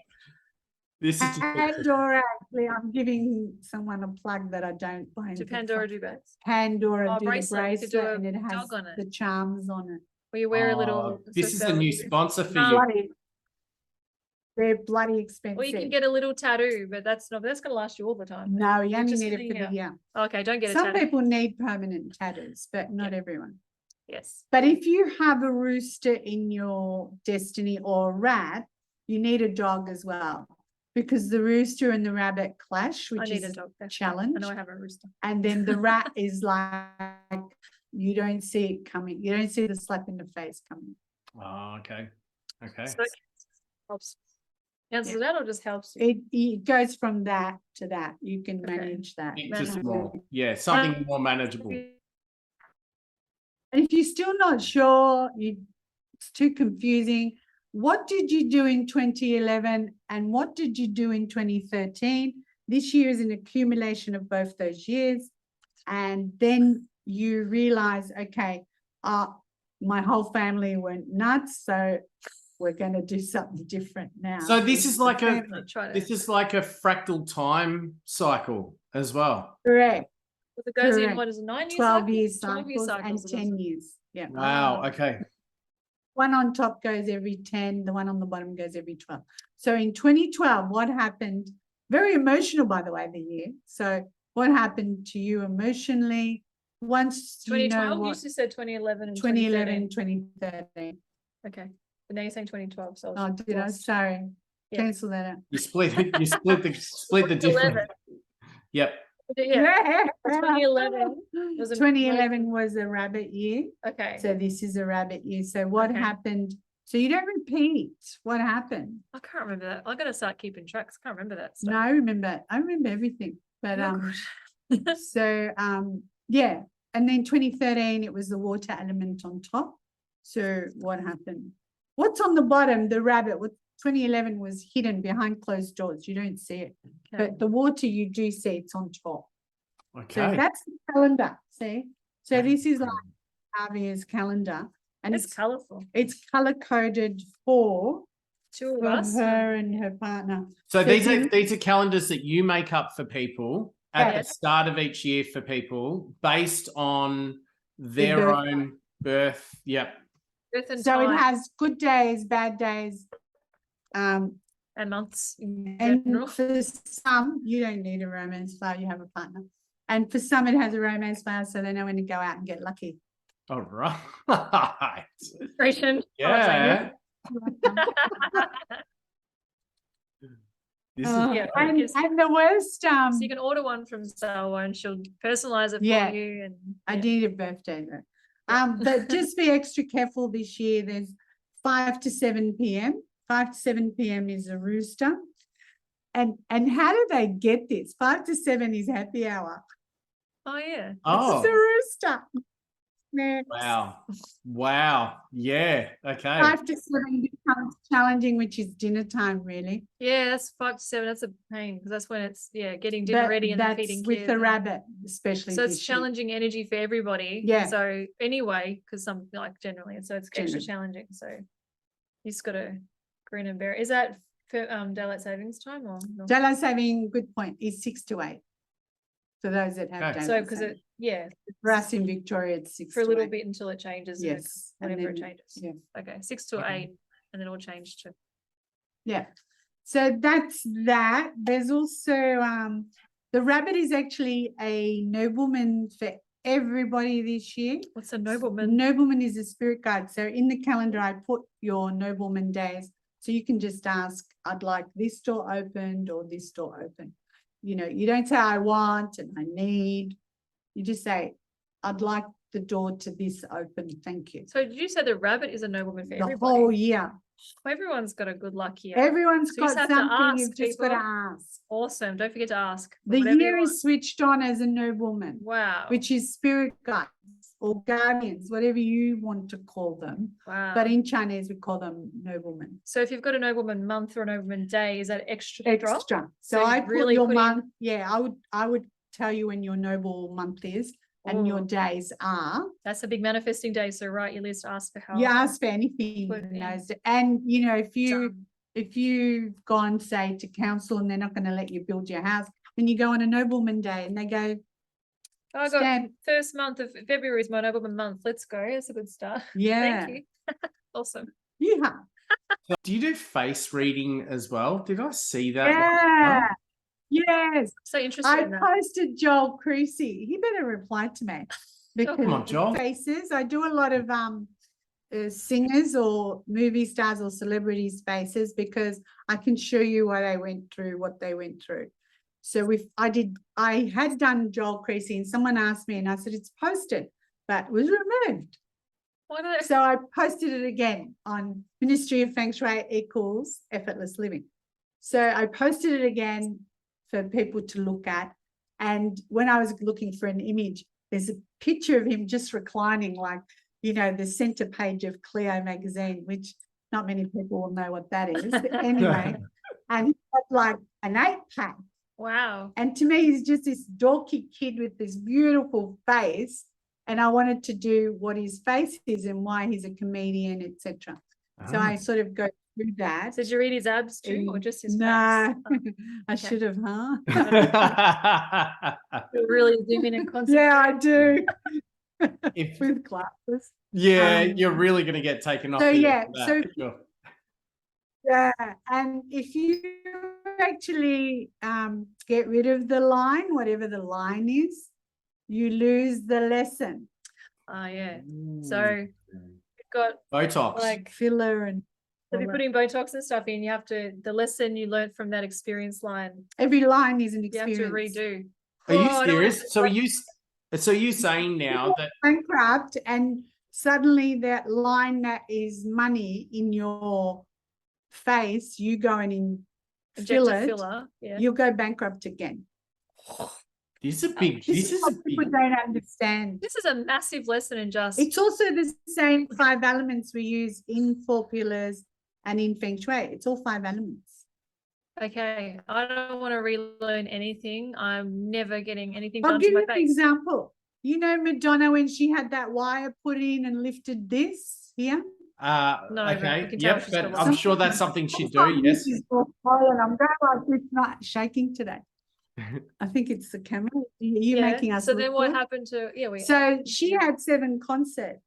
A: This is just
C: Pandora, actually, I'm giving someone a plug that I don't buy.
B: To
C: into
B: Pandora do best.
C: Pandora
B: Oh,
C: do
B: bracelet. You could do
C: bracelet, and it
B: a
C: has
B: dog on it.
C: the charms on it.
B: Or you wear a
A: Oh,
B: little.
A: this is a new sponsor for you.
C: Bloody, they're bloody expensive.
B: Or you can get a little tattoo, but that's going to last you all the time.
C: No, you only
B: just
C: need it
B: hang
C: for the
B: out.
C: year.
B: Okay, don't get a
C: Some
B: tattoo.
C: people need permanent tattoos, but not everyone.
B: Yes.
C: But if you have a rooster in your destiny or a rat, you need a dog as well, because the rooster and the rabbit clash,
B: I
C: which
B: need a
C: is
B: dog. That's
C: challenge.
B: I know I have a rooster.
C: And then the rat is like, you don't see it coming. You don't see the slap in the face coming.
A: Oh, okay. Okay.
B: So it helps. Answers that or just helps you?
C: It goes from that to that. You can
B: Okay.
C: manage that.
A: It's
B: Manageable.
A: small. Yeah, something more manageable.
C: And if you're still not sure, it's too confusing. What did you do in 2011 and what did you do in 2013? This year is an accumulation of both those years. And then you realize, okay, my whole family went nuts, so we're going to do something different now.
A: So this is like a
B: Try to.
A: this is like a fractal time cycle as well.
C: Correct.
B: It goes in,
C: correct.
B: what is it, 9 years?
C: 12-year
B: 12-year
C: cycles and 10 years. Yeah.
A: Wow. Okay.
C: One on top goes every 10, the one on the bottom goes every 12. So in 2012, what happened? Very emotional, by the way, the year. So what happened to you emotionally? Once you
B: 2012,
C: know
B: you
C: what,
B: used to say 2011 and
C: 2011,
B: 2013.
C: 2013.
B: Okay. But now you're saying 2012. So
C: Oh, did I?
B: lost.
C: Sorry.
B: Yeah.
C: Cancel that out.
A: You split the difference.
B: 11.
A: Yep.
B: Yeah. 2011 was a
C: 2011 was a rabbit year.
B: Okay.
C: So this is a rabbit year. So what
B: Okay.
C: happened? So you don't repeat what happened.
B: I can't remember that. I got to start keeping tracks. I can't remember that stuff.
C: No, I remember everything. But
B: Oh,
C: so yeah. And then 2013 it was the water element on top. So what happened? What's on the bottom? The rabbit. What 2011 was hidden behind closed doors. You don't see it.
B: Okay.
C: But the water you do see, it's on top. So
A: Okay.
C: that's the calendar. See? So
A: That is
C: this is like
A: cool.
C: Javier's calendar. And
B: It's
C: it's
B: colourful.
C: color coded for
B: Two of us.
C: her and her partner.
A: So
C: So
A: these are calendars that you make up for people at the
B: Yes.
A: start of each year for people based on their
C: birth
A: own birth. Yep.
B: Birth and
C: So
B: time
C: it has good days, bad days.
B: and months in
C: And
B: general.
C: for some, you don't need a romance flower, you have a partner. And for some, it has a romance flower, so they know when to go out and get lucky.
A: All right.
B: Inspiration.
A: Yeah. This is
B: Yeah.
C: And,
B: Yes.
C: and the worst,
B: So you can order one from Salwa and she'll personalize it
C: Yeah.
B: for you. And
C: I
B: yeah.
C: need a birthday though. But just be extra careful this year. There's 5 to 7 p.m. 5 to 7 p.m. is a rooster. And how do they get this? 5 to 7 is happy hour.
B: Oh yeah.
C: It's a
A: oh
C: rooster. Next.
A: wow. Yeah. Okay.
C: 5 to 7 becomes challenging, which is dinner time, really.
B: Yeah, that's 5 to 7. That's a pain because that's when it's getting dinner
C: But
B: ready and then
C: that's
B: feeding
C: with
B: kids
C: the
B: and-
C: rabbit, especially.
B: So it's
C: this year.
B: challenging energy for everybody.
C: Yeah.
B: So anyway, because some like generally, and so it's extra
C: Generally.
B: challenging. So you just got to grin and bear it. Is that for daylight savings time or no?
C: Daylight saving, good point, is 6 to 8. For those that have
A: Okay.
C: daylight
B: So because
C: saving.
B: it
C: For us in Victoria, it's 6
B: for a
C: to
B: little
C: 8.
B: bit until it changes. and
C: Yes. and
B: whenever it
C: then-
B: changes.
C: Yeah.
B: Okay, 6 to
A: Okay.
B: 8, and then it'll change to.
C: Yeah. So that's that. There's also the rabbit is actually a nobleman for everybody this year.
B: What's a nobleman?
C: Nobleman is a spirit guide. So in the calendar, I put your nobleman days. So you can just ask, I'd like this door opened or this door open. You know, you don't say I want and I need. You just say, I'd like the door to this open. Thank you.
B: So did you say the rabbit is a nobleman for
C: The
B: everybody?
C: whole year.
B: Everyone's got a good luck here.
C: Everyone's
B: So you just
C: got
B: have to
C: something.
B: ask
C: You've just got to
B: people.
C: ask.
B: Awesome. Don't forget to ask.
C: The
B: whatever you
C: year
B: want.
C: is switched on as a nobleman,
B: Wow.
C: which is spirit guides or guardians, whatever you want to call them.
B: Wow.
C: But in Chinese, we call them noblemen.
B: So if you've got a nobleman month or a nobleman day, is that extra?
C: Extra. So
B: So you
C: I put
B: really
C: your
B: put in-
C: month. Yeah, I would tell you when your noble month is and your
B: Oh,
C: days are.
B: that's a big manifesting day. So write your list, ask for help.
C: You ask for anything
B: Put it
C: in
B: in.
C: those. And you know,
B: Done.
C: if you've gone, say, to council and they're not going to let you build your house, then you go on a nobleman day and they go,
B: I got
C: stamp.
B: first month of February is my nobleman month. Let's go. That's a good start.
C: Yeah,
B: Thank you. Awesome.
C: yeah,
A: Do you do face reading as well? Did I see that?
C: yeah, yes.
B: So interested
C: I
B: in that.
C: posted Joel Creasy. He better reply to me because
A: Come on, Joel.
C: faces. I do a lot of singers or movie stars or celebrities' faces because I can show you what they went through. So I had done Joel Creasy and someone asked me and I said it's posted, but it was removed.
B: Why do they-
C: So I posted it again on Ministry of Feng Shui equals effortless living. So I posted it again for people to look at. And when I was looking for an image, there's a picture of him just reclining, like, you know, the center page of Cleo magazine, which not many people will know what that is. But anyway, and he had like an 8-pack.
B: Wow.
C: And to me, he's just this dorky kid with this beautiful face. and I wanted to do what his face is and why he's a comedian, etc. So I sort of go through that.
B: Did you read his abs too, or just his
C: No,
B: face?
C: I should have, huh?
B: You really zoom in and concentrate.
C: Yeah, I do.
A: If,
C: With glasses.
A: yeah, you're really going to get taken off.
C: So
A: the
C: yeah,
A: that,
C: so
A: sure.
C: yeah, and if you actually get rid of the line, whatever the line is, you lose the lesson.
B: Yeah. So you've got
A: Botox.
B: like
C: Filler and
B: if you're putting Botox and stuff in, you have to the lesson you learned from that experience line.
C: every line is an
B: You have
C: experience.
B: to redo.
A: Are you
B: Oh, I don't wanna-
A: serious? So you saying now that
C: Bankrupt, and suddenly that line that is money in your face, you go and fill
B: Inject a
C: it,
B: filler. Yeah.
C: you'll go bankrupt again.
A: this is a big.
C: This
A: This
C: is
A: is a
C: what people
A: big.
C: don't understand.
B: This is a massive lesson in just
C: It's also the same 5 elements we use in 4 pillars and in Feng Shui. It's all 5 elements.
B: okay. I don't want to relearn anything. I'm never getting anything
C: I'll
B: done
C: give
B: to my
C: you an
B: face.
C: example. You know Madonna when she had that wire put in and lifted this here?
B: No, but we
A: Okay.
B: can tell
A: Yep.
B: she's
A: But
B: got
A: I'm sure that's something she'd do. Yes.
C: This is all swollen. I'm going like it's not shaking today. I think it's the camera. You're making us
B: So
C: look
B: then what
C: good.
B: happened to
C: So she had 7 concerts,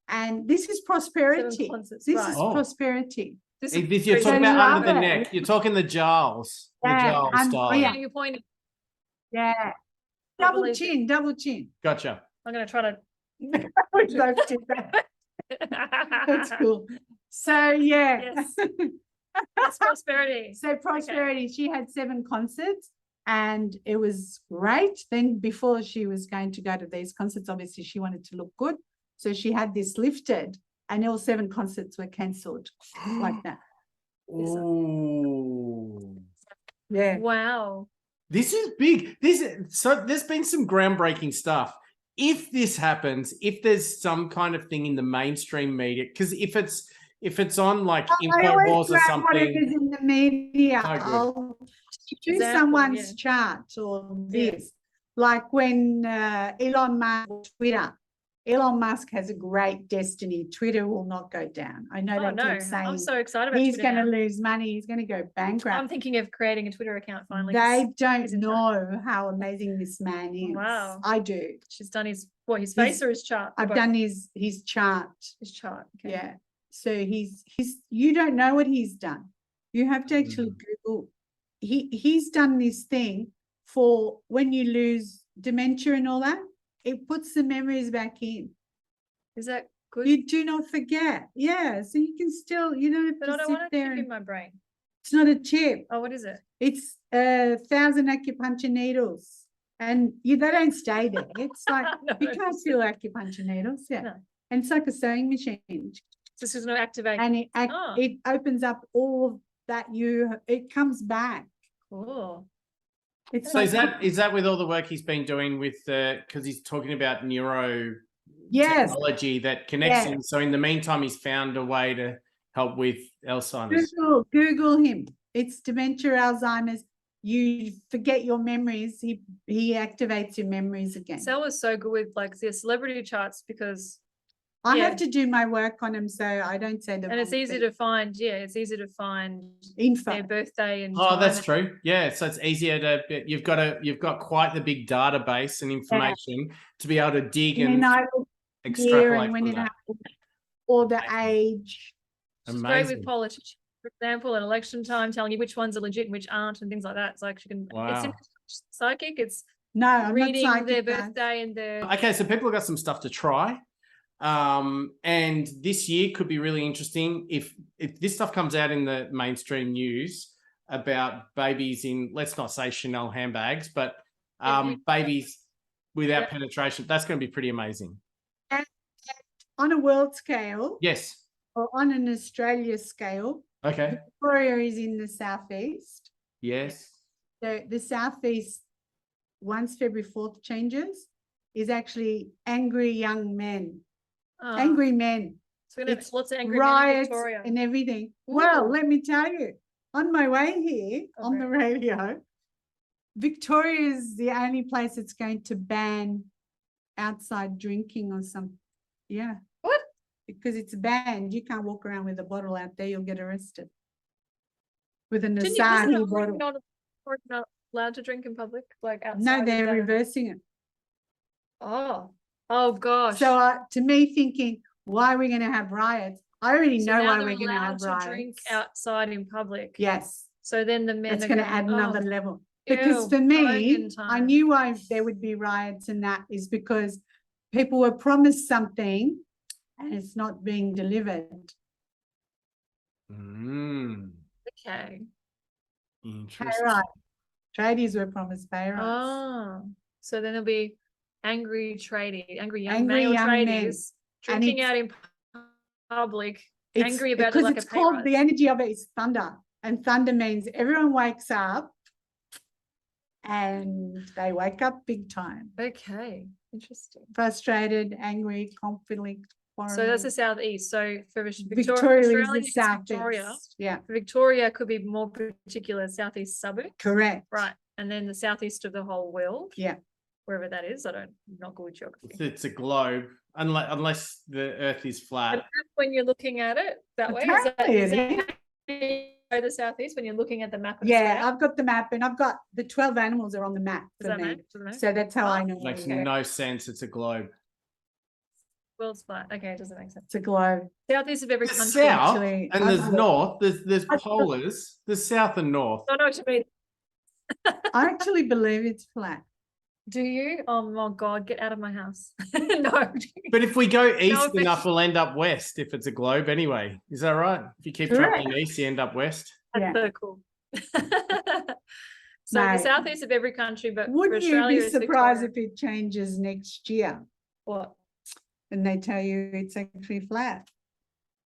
C: and this is prosperity.
B: concerts,
C: This
B: right.
C: is
A: Oh.
C: prosperity.
B: this
A: If
B: is
A: you're
C: So
A: talking
C: you
A: about under the
C: love it.
A: neck, you're talking the jowls. The
C: Yeah,
A: jowl
C: and-
A: style.
C: oh, yeah.
B: your point.
C: Yeah.
B: I
C: Double
B: believe it.
C: chin, double chin.
A: Gotcha.
B: I'm going to try to.
C: We both did that. That's cool. So yeah.
B: Yes. That's prosperity.
C: So prosperity, she had 7 concerts and it was great. Then before she was going to go to these concerts, obviously she wanted to look good. So she had this lifted and all 7 concerts were cancelled like that.
A: Ooh.
C: Yeah.
B: Wow.
A: This is big. So there's been some groundbreaking stuff. If this happens, if there's some kind of thing in the mainstream media, because if it's on like InfoWars or something,
C: Whatever's in the media,
A: Oh, good.
C: I'll do
B: Example,
C: someone's
B: yeah.
C: chart or
B: Yeah.
C: this. Like when Elon Musk, Twitter, Elon Musk has a great destiny. Twitter will not go down. I know
B: Oh
C: they
B: no,
C: keep saying
B: I'm so excited about
C: he's
B: Twitter
C: going to
B: now.
C: lose money. He's going to go bankrupt.
B: I'm thinking of creating a Twitter account finally.
C: They
B: 'cause
C: don't
B: he's in charge.
C: know how amazing this man is.
B: Wow.
C: I do.
B: She's done his face
C: His-
B: or his chart? Or
C: I've
B: both?
C: done his chart.
B: his chart. Okay.
C: Yeah. So he's you don't know what he's done. You have to actually Google. He's done this thing for when you lose dementia and all that, it puts the memories back in.
B: Is that good?
C: You do not forget. Yeah. So you can still, you don't have
B: But I
C: to
B: don't
C: sit
B: want a
C: there
B: chip in
C: and
B: my brain.
C: it's not a chip.
B: Oh, what is it?
C: It's 1,000 acupuncture needles. And they don't stay there. It's like
B: No,
C: you can't feel acupuncture needles. Yeah.
B: No.
C: And it's like a sewing machine.
B: This is going to activate.
C: And
B: Oh.
C: it opens up all that it comes back.
B: Cool.
C: It's
A: So
C: like
A: is that with all the work he's been doing with because he's talking about neuro
C: yes,
A: technology that connects
C: Yeah.
A: him. So in the meantime, he's found a way to help with Alzheimer's.
C: Google him. It's dementia, Alzheimer's. You forget your memories. He activates your memories again.
B: Sal was so good with like the celebrity charts because
C: I
B: yeah.
C: have to do my work on him, so I don't say the
B: and it's
C: wrong
B: easy
C: thing.
B: to find. Yeah, it's easy to find
C: Info.
B: their birthday and
A: Oh,
B: time
A: that's
B: and-
A: true. Yeah, so it's easier to you've got quite the big database and information to be able to dig
C: And
A: and
C: then I look here
A: extrapolate
C: and when
A: from
C: it
A: that.
C: happened, or the age.
B: She's great with
A: Amazing.
B: politics. For example, at election time, telling you which ones are legit and which aren't, and things like that. It's like she can.
A: Wow.
B: It's psychic. It's
C: No, I'm
B: reading
C: not
B: their
C: psychic. guys.
B: birthday and their.
A: Okay, so people have got some stuff to try. And this year could be really interesting if this stuff comes out in the mainstream news about babies in, let's not say Chanel handbags, but babies without penetration. That's going to be pretty amazing.
C: And on a world scale,
A: Yes.
C: or on an Australia scale,
A: Okay.
C: Victoria is in the southeast.
A: Yes.
C: The southeast, once February 4th changes, is actually angry young men. Angry men.
B: So we're gonna have
C: It's
B: lots of angry men in
C: riots
B: Victoria.
C: and everything. Well,
B: Ooh.
C: let me tell you, on my way here on the radio, Victoria is the only place that's going to ban outside drinking or something. Yeah.
B: What?
C: Because it's banned. You can't walk around with a bottle out there. You'll get arrested. With a
B: Didn't you,
C: Asahi
B: isn't
C: bottle.
B: we're not allowed to drink in public, like outside?
C: No,
B: of
C: they're
B: the-
C: reversing it.
B: Oh gosh.
C: So to me thinking, why are we going to have riots? I already
B: So
C: know
B: now
C: why
B: they're
C: we're going to
B: allowed
C: have
B: to
C: riots.
B: drink outside in public.
C: Yes.
B: So then the men
C: That's
B: are
C: going to add another
B: oh,
C: level. Because
B: ew,
C: for me,
B: Bogan
C: I
B: time.
C: knew why there would be riots, and that is because people were promised something and it's not being delivered.
B: Okay.
C: Pay
A: Interesting.
C: rise. Tradies were promised pay rise.
B: Oh, so then there'll be angry young
C: Angry
B: male
C: young men.
B: tradies
C: And
B: drinking
C: it's-
B: out in public,
C: It's
B: angry about it
C: because
B: like
C: it's
B: a pay
C: called, the
B: rise.
C: energy of it is thunder, and thunder means everyone wakes up and they wake up big time,
B: Okay, interesting.
C: frustrated, angry, confident.
B: So that's the southeast. So for
C: Victoria is
B: Australia,
C: the
B: it's
C: southeast.
B: Victoria.
C: Yeah,
B: Victoria could be more particular, southeast suburb,
C: correct.
B: right? And then the southeast of the whole world,
C: Yeah.
B: wherever that is. I'm not good with geography.
A: It's a globe, unless the Earth is flat.
B: When you're looking at it that way, is
C: Apparently
B: that
C: it
B: the southeast when you're looking at the map of
C: Yeah,
B: Australia?
C: I've got the map, and I've got the 12 animals are on the map
B: Does
C: for
B: that
C: me.
B: make- does that make-
C: So that's how I know
A: Makes
B: Okay.
A: no sense. It's a globe.
B: World's flat. Okay, it doesn't make sense.
C: it's a globe.
B: Southeast of every
A: There's
B: country.
A: south
C: actually,
A: and
C: I've
A: there's
C: got-
A: north. There's
C: I've got-
A: polars. There's south and north.
B: I know what you mean.
C: I actually believe it's flat.
B: Do you? Oh my God, get out of my house. No.
A: But if we go east
B: offense.
A: enough, we'll end up west if it's a globe anyway. Is that right? If you keep
C: Correct.
A: traveling east, you end up west.
B: That's
C: Yeah.
B: so cool. So the
C: Mate.
B: southeast of every country, but for
C: Wouldn't you
B: Australia,
C: be
B: it's
C: surprised
B: Victoria.
C: if it changes next year
B: What?
C: and they tell you it's actually flat?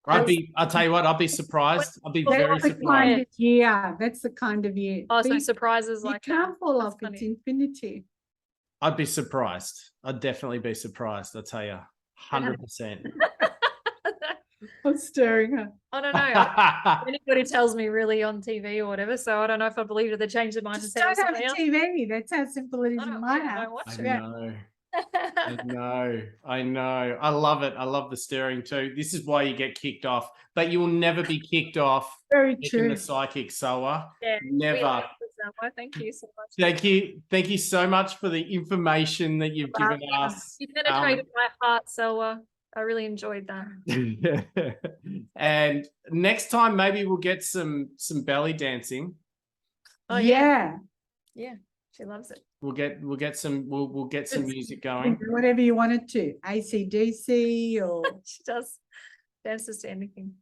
A: I'll tell you what, I'll be surprised. I'll be
B: Well,
A: very
C: That's the
A: surprised.
C: kind of year. That's the kind of year.
B: Oh, so
C: You-
B: surprises
C: you
B: like
C: can't
B: that.
C: fall
B: That's
C: off.
B: funny.
C: It's infinity.
A: I'd be surprised. I'd definitely be surprised. I'll tell you. 100%.
C: I'm stirring her.
B: I don't know. Anybody tells me really on TV or whatever, so I don't know if I believe it. They change their mind
C: Just
B: and say
C: don't have
B: something else.
C: TV. That's how simple it is
B: I
C: in
B: don't,
C: my
B: yeah, I
C: house.
B: don't watch
A: I
B: it.
A: know. I know. I love it. I love the stirring too. This is why you get kicked off, but you will never be kicked off
C: Very
A: making
C: true.
A: the psychic Salwa.
B: Yeah, we
A: Never.
B: like this, Salwa. Thank you so much.
A: Thank you so much for the information that you've given us.
B: You penetrated my heart, Salwa. I really enjoyed that.
A: And next time maybe we'll get some belly dancing.
B: Oh yeah,
C: Yeah.
B: she loves it.
A: We'll get some music going.
C: Whatever you wanted to. AC/DC or
B: She does dances to anything.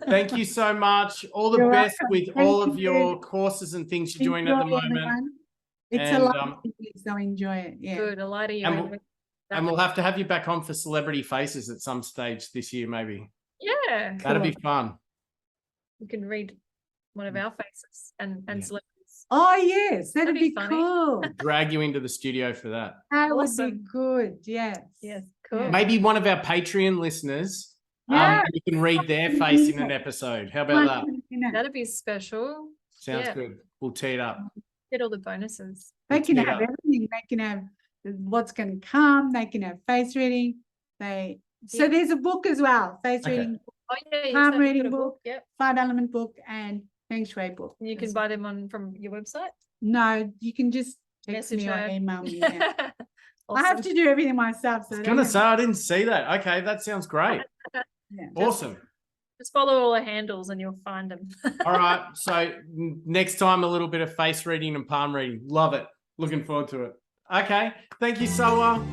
A: Thank you so much. All the
C: You're
A: best
C: welcome.
A: with
C: Thank
A: all of
C: you.
A: your courses and things you're doing at the
C: enjoy,
A: moment.
C: everyone. It's
A: And,
C: a lot, so enjoy it. Yeah.
B: Good, a light of you.
A: And And we'll have to have you back on for Celebrity Faces at some stage this year, maybe.
B: Yeah,
A: That'd be fun.
B: you can read one of our faces and
A: Yeah.
B: celebrities.
C: Oh yes, that'd
B: That'd be
C: be
B: funny.
C: cool.
A: Drag you into the studio for that.
C: That would be
B: Awesome.
C: good. Yes.
B: Yes, cool.
A: Maybe one of our Patreon listeners.
C: Yeah.
A: You can read their face in an episode. How about that?
B: That'd be special.
A: Sounds
B: Yeah.
A: good. We'll tee it up.
B: Get all the bonuses.
C: They can
A: Yeah.
C: have everything. They can have what's going to come. They can have face reading. So
B: Yeah.
C: there's a book as well. Face
A: Okay.
C: reading,
B: Oh yeah,
C: Palm
B: said you
C: reading
B: got a
C: book.
B: Yep.
C: 5-element book, and Feng Shui book.
B: And you can
C: as
B: buy them from your website.
C: No, you can just text
B: Message
C: me or
B: her.
C: email me. Yeah. I have
B: Awesome.
C: to do everything myself. So
A: I was
C: I
A: gonna
C: don't
A: say I didn't see that. Okay, that sounds great.
C: Yeah.
A: Awesome.
B: Just follow all the handles and you'll find them.
A: All right. So next time a little bit of face reading and palm reading. Love it. Looking forward to it. Okay. Thank you, Salwa.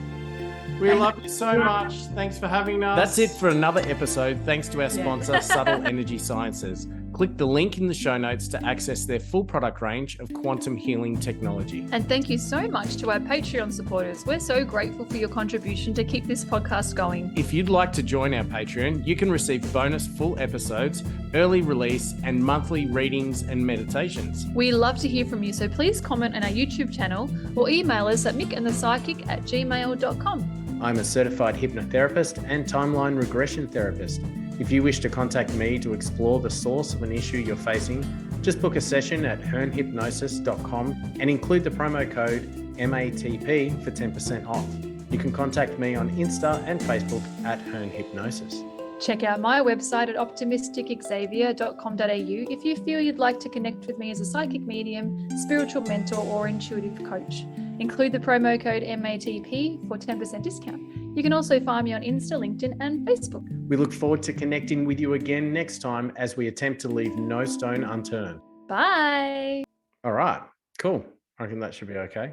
A: We love you so much. Thanks for having us. That's it for another episode. Thanks to our sponsor, Subtle Energy Sciences. Click the link in the show notes to access their full product range of quantum healing technology.
D: And thank you so much to our Patreon supporters. We're so grateful for your contribution to keep this podcast going.
A: If you'd like to join our Patreon, you can receive bonus full episodes, early release, and monthly readings and meditations.
D: We love to hear from you, so please comment on our YouTube channel or email us at mickandthepsychic@gmail.com.
A: I'm a certified hypnotherapist and timeline regression therapist. If you wish to contact me to explore the source of an issue you're facing, just book a session at hernhypnosis.com and include the promo code MATP for 10% off. You can contact me on Insta and Facebook at Hearn Hypnosis.
B: Check out my website at optimisticxavier.com.au if you feel you'd like to connect with me as a psychic medium, spiritual mentor, or intuitive coach. Include the promo code MATP for 10% discount. You can also find me on Insta, LinkedIn, and Facebook.
A: We look forward to connecting with you again next time as we attempt to leave no stone unturned.
B: Bye.
A: All right, cool. I reckon that should be okay.